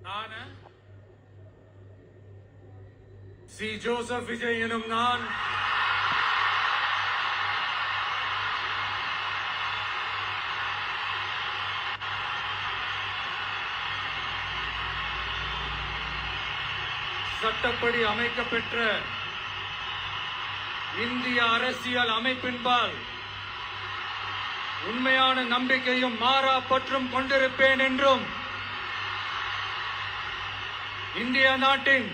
நானு C. Joseph Vijay எனும் நான் சட்டப்படி அமைக்கப்பெற்ற இந்திய அரசியல் அமைப்பின்பால் உண்மையான நம்பிக்கையும் மாறா பற்றும் கொண்டிருப்பேன் என்றும் இந்திய நாட்டின்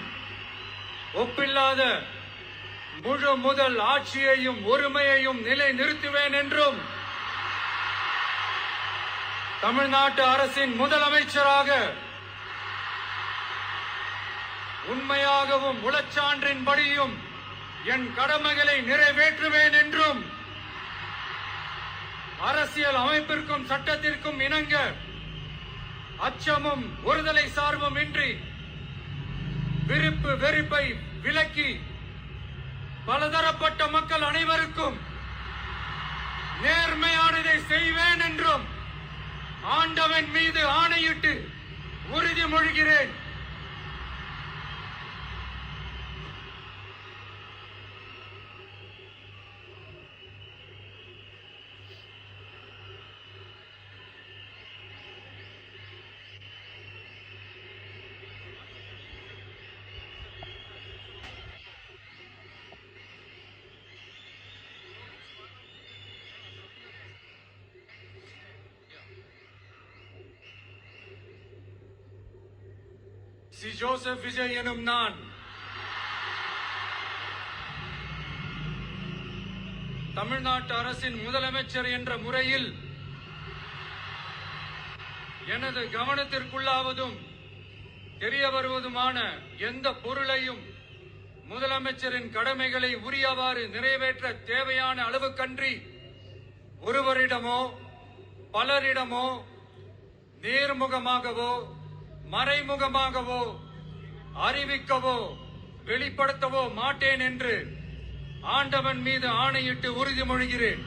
ஒப்பில்லாத முழு முதல் ஆட்சியையும் ஒருமையையும் நிலை நிறுத்துவேன் என்றும் தமிழ்நாட்டு அரசின் முதலமைச்சராக உண்மையாகவும் உளச்சான்றின்படியும் என் கடமைகளை நிறைவேற்றுவேன் என்றும் அரசியல் அமைப்பிற்கும் சட்டத்திற்கும் இணங்க அச்சமும் ஒருதலை சார்பும் இன்றி விருப்பு வெறுப்பை விலக்கி பலதரப்பட்ட மக்கள் அனைவருக்கும் நேர்மையானதை செய்வேன் என்றும் ஆண்டவன் மீது ஆணையிட்டு உறுதிமொழிகிறேன். சி. ஜோசப் விஜய் எனும் நான் தமிழ்நாட்டு அரசின் முதலமைச்சர் என்ற முறையில் எனது கவனத்திற்குள்ளாவதும் தெரிய வருவதுமான எந்த பொருளையும் முதலமைச்சரின் கடமைகளை உரியவாறு நிறைவேற்ற தேவையான அளவுக்கன்றி ஒருவரிடமோ பலரிடமோ நேர்முகமாகவோ மறைமுகமாகவோ அறிவிக்கவோ வெளிப்படுத்தவோ மாட்டேன் என்று ஆண்டவன் மீது ஆணையிட்டு உறுதிமொழிகிறேன்.